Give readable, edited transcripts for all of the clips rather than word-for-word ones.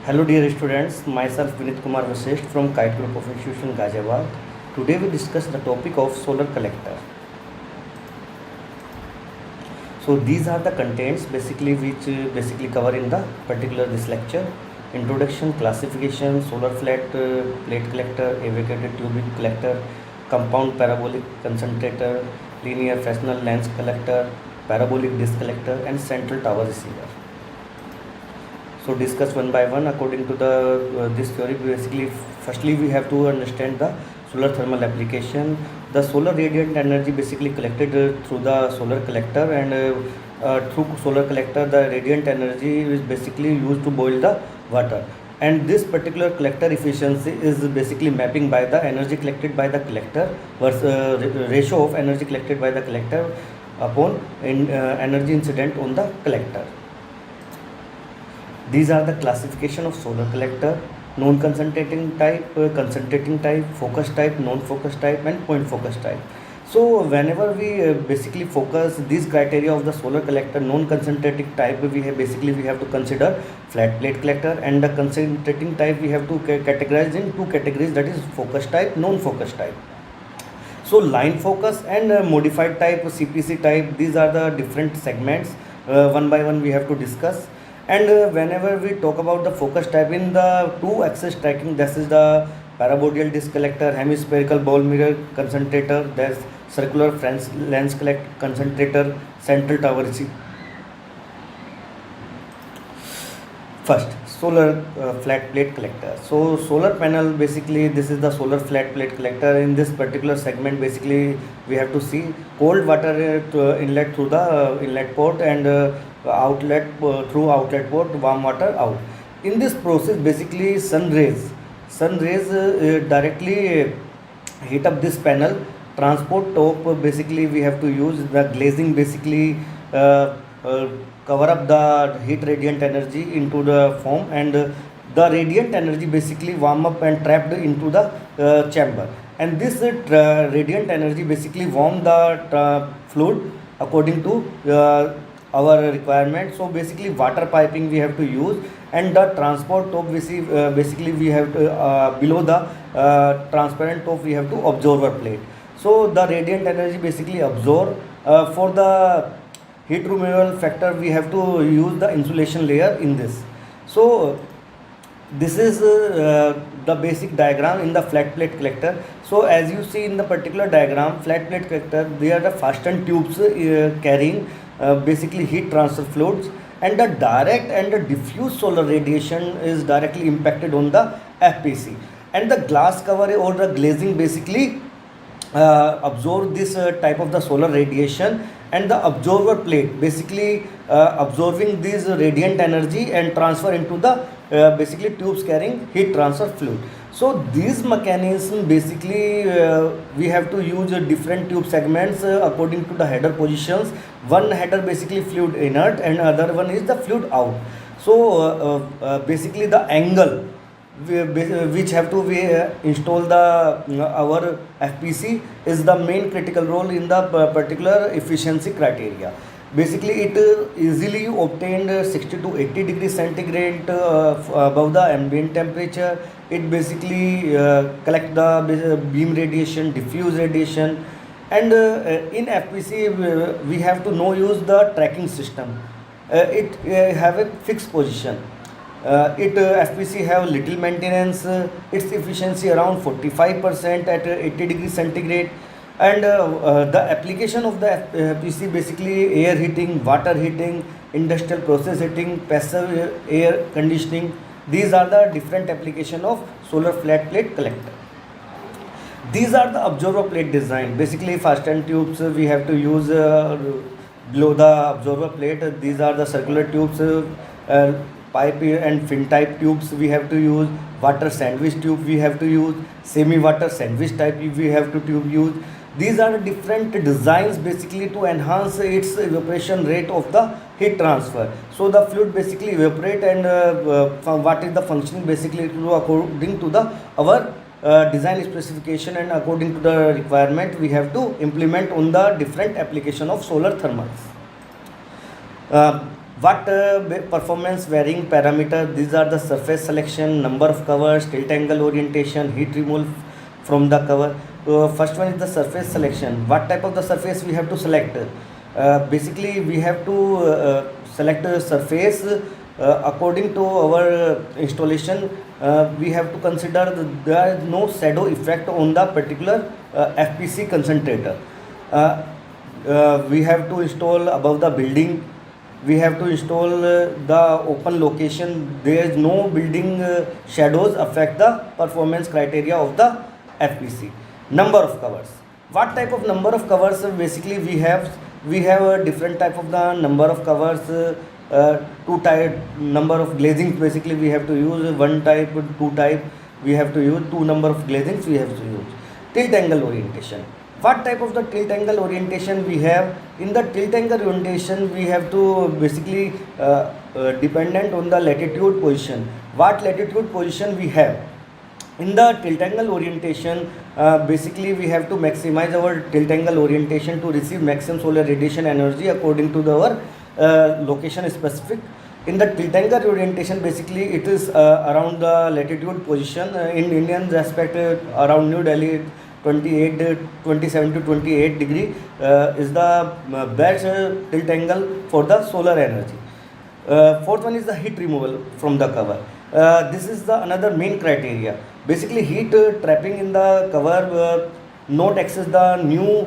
Hello dear students, myself Vinit Kumar Vasisht from Kite Group of Institution Ghaziabad. Today we discuss the topic of solar collector. So these are the contents basically which basically cover in the particular this lecture. Introduction, classification, solar flat plate collector, aviated tubic collector, compound parabolic concentrator, linear Fresnel lens collector, parabolic disc collector and central tower receiver. So discuss one by one according to the this theory. Basically, firstly we have to understand the solar thermal application. The solar radiant energy basically collected through the solar collector, and through solar collector the radiant energy is basically used to boil the water. And this particular collector efficiency is basically mapping by the energy collected by the collector versus ratio of energy collected by the collector upon energy incident on the collector. These are the classification of solar collector: non-concentrating type, concentrating type, focus type, non-focus type and point focus type. So whenever we basically focus these criteria of the solar collector non-concentrating type, we have to consider flat plate collector, and the concentrating type we have to categorize in two categories, that is focus type, non-focus type. So line focus and modified type, CPC type, these are the different segments. One by one we have to discuss. And whenever we talk about the focus type in the two axis tracking, this is the parabolic disc collector, hemispherical ball mirror concentrator, there's circular French lens concentrator, central tower receiver. First, solar flat plate collector. So solar panel, basically this is the solar flat plate collector. In this particular segment, basically we have to see cold water inlet through the inlet port, and outlet through outlet port, warm water out. In this process, basically sun rays directly heat up this panel. Transport top, basically we have to use the glazing, basically cover up the heat radiant energy into the foam, and the radiant energy basically warm up and trapped into the chamber, and this radiant energy basically warm the fluid according to our requirement. So basically water piping we have to use, and the transport top basically we have to below the transparent top we have to absorber plate. So the radiant energy basically absorb. For the heat removal factor we have to use the insulation layer in this. So this is the basic diagram in the flat plate collector. So as you see in the particular diagram, flat plate collector, they are the fastened tubes carrying basically heat transfer fluids, and the direct and the diffuse solar radiation is directly impacted on the FPC, and the glass cover or the glazing basically absorb this type of the solar radiation, and the absorber plate basically absorbing this radiant energy and transfer into the basically tubes carrying heat transfer fluid. So these mechanism basically we have to use different tube segments according to the header positions. One header basically fluid inert and other one is the fluid out. So basically the angle which have to be install the our FPC is the main critical role in the particular efficiency criteria. Basically it easily obtained 60 to 80 degrees centigrade above the ambient temperature. It basically collect the beam radiation, diffuse radiation, and in FPC we have to no use the tracking system. It have a fixed position. FPC have little maintenance. Its efficiency around 45% at 80 degrees centigrade, and the application of the FPC basically air heating, water heating, industrial process heating, passive air conditioning. These are the different application of solar flat plate collector. These are the absorber plate design. Basically fastened tubes we have to use below the absorber plate. These are the circular tubes, pipe and fin type tubes we have to use, water sandwich tube we have to use, semi water sandwich type we have to tube use. These are different designs basically to enhance its evaporation rate of the heat transfer. So the fluid basically evaporate, and what is the functioning basically according to the our design specification, and according to the requirement we have to implement on the different application of solar thermals. What performance varying parameter? These are the surface selection, number of covers, tilt angle orientation, heat removal from the cover. First one is the surface selection. What type of the surface we have to select? Basically, we have to select a surface according to our installation. We have to consider there is no shadow effect on the particular FPC concentrator. We have to install above the building. We have to install the open location. There is no building shadows affect the performance criteria of the FPC. Number of covers. What type of number of covers basically we have a different type of the number of covers. Two type number of glazings basically we have to use. One type, two type we have to use. Two number of glazings we have to use. Tilt angle orientation. What type of the tilt angle orientation we have? In the tilt angle orientation we have to basically dependent on the latitude position. What latitude position we have? In the tilt angle orientation, basically we have to maximize our tilt angle orientation to receive maximum solar radiation energy according to our location specific. In the tilt angle orientation, basically it is around the latitude position. In Indian respect, around New Delhi, 27 to 28 degree is the best tilt angle for the solar energy. Fourth one is the heat removal from the cover. This is the another main criteria. Basically, heat trapping in the cover not access the new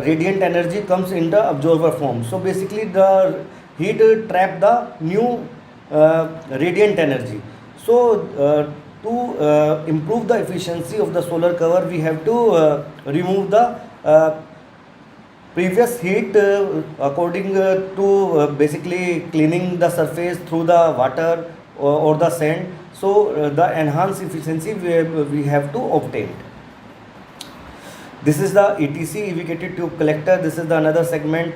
radiant energy comes in the absorber form. So basically, the heat trap the new radiant energy. So to improve the efficiency of the solar cover, we have to remove the previous heat according to basically cleaning the surface through the water or the sand. So the enhanced efficiency we have to obtain. This is the ETC, evacuated tube collector. This is the another segment.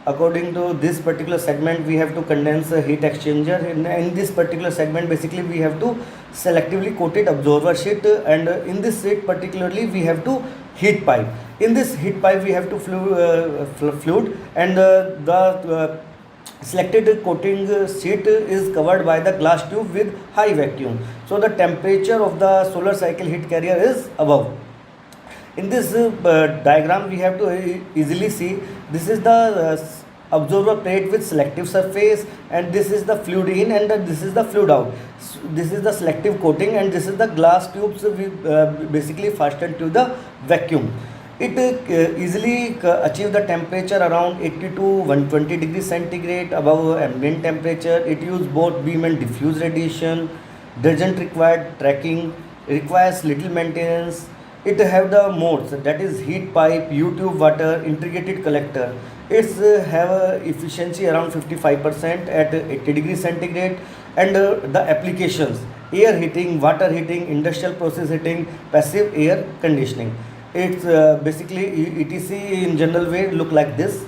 According to this particular segment, we have to condense a heat exchanger. In this particular segment, basically we have to selectively coated absorber sheet, and in this sheet particularly we have to heat pipe. In this heat pipe we have to fluid, and the selected coating sheet is covered by the glass tube with high vacuum. So the temperature of the solar cycle heat carrier is above. In this diagram we have to easily see this is the absorber plate with selective surface, and this is the fluid in, and this is the fluid out. This is the selective coating, and this is the glass tubes basically fastened to the vacuum. It easily achieve the temperature around 80 to 120 degrees centigrade above ambient temperature. It use both beam and diffuse radiation, doesn't require tracking, requires little maintenance. It have the modes, that is heat pipe, U-tube water, integrated collector. It's have a efficiency around 55% at 80 degrees centigrade, and the applications air heating, water heating, industrial process heating, passive air conditioning. It's basically ETC in general way look like this.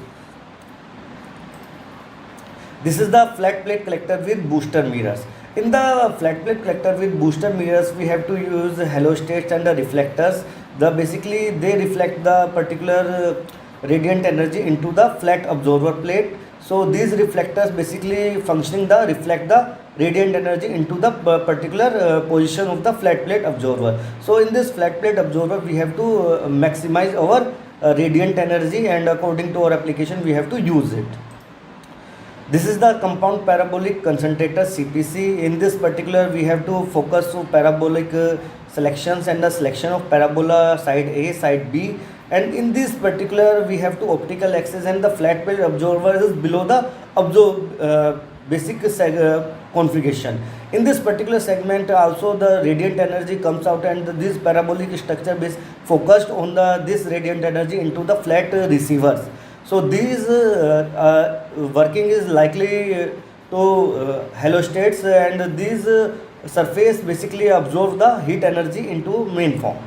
This is the flat plate collector with booster mirrors. In the flat plate collector with booster mirrors, we have to use halostats and the reflectors. Basically they reflect the particular radiant energy into the flat absorber plate. So these reflectors basically functioning the reflect the radiant energy into the particular position of the flat plate absorber. So in this flat plate absorber we have to maximize our radiant energy, and according to our application we have to use it. This is the compound parabolic concentrator CPC. In this particular we have to focus on parabolic selections and the selection of parabola side A, side B, and in this particular we have to optical axis, and the flat plate absorber is below the basic configuration. In this particular segment also the radiant energy comes out, and this parabolic structure is focused on this radiant energy into the flat receivers. So these working is likely to halostats, and these surface basically absorb the heat energy into main form.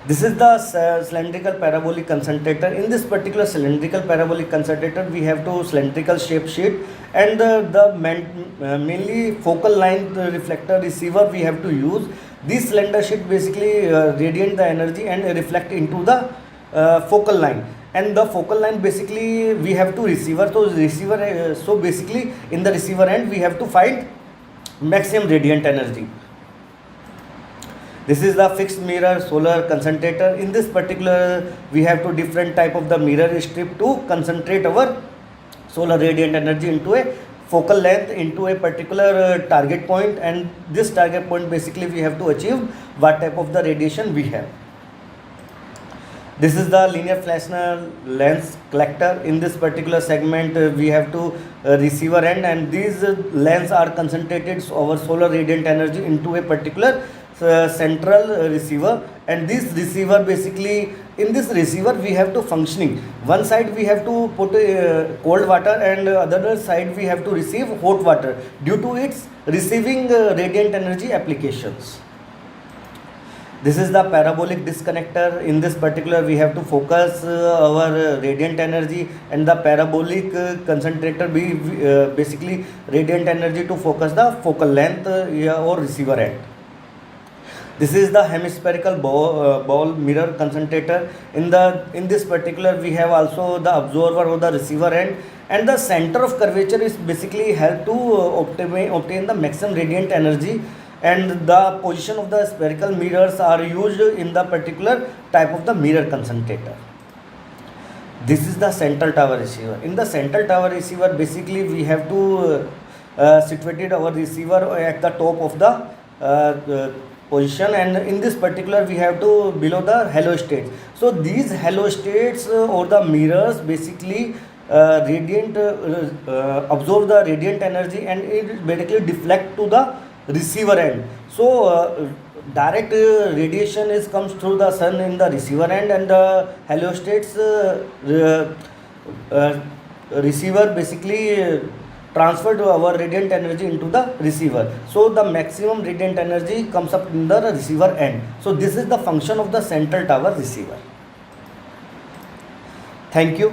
This is the cylindrical parabolic concentrator. In this particular cylindrical parabolic concentrator we have to cylindrical shape sheet, and mainly focal line reflector receiver we have to use. This cylinder sheet basically radiate the energy and reflect into the focal line. and the focal length basically we have to receiver. So basically in the receiver end we have to find maximum radiant energy. This is the fixed mirror solar concentrator. In this particular we have two different type of the mirror strip to concentrate our solar radiant energy into a focal length into a particular target point, and this target point basically we have to achieve what type of the radiation we have. This is the linear Fresnel lens collector. In this particular segment we have to receiver end, and these lens are concentrated our solar radiant energy into a particular central receiver, and this receiver basically in this receiver we have to functioning, one side we have to put cold water and other side we have to receive hot water due to its receiving radiant energy applications. This is the parabolic disconnector. In this particular we have to focus our radiant energy, and the parabolic concentrator be basically radiant energy to focus the focal length or receiver end. This is the hemispherical ball mirror concentrator. In this particular we have also the absorber or the receiver end, and the center of curvature is basically help to obtain the maximum radiant energy, and the position of the spherical mirrors are used in the particular type of the mirror concentrator. This is the central tower receiver. In the central tower receiver basically we have to situated our receiver at the top of the position, and in this particular we have to below the halo states. So these halo states or the mirrors basically absorb the radiant energy, and it basically deflect to the receiver end. So direct radiation comes through the sun in the receiver end, and the halo states receiver basically transfer to our radiant energy into the receiver. So the maximum radiant energy comes up in the receiver end. So this is the function of the central tower receiver. Thank you.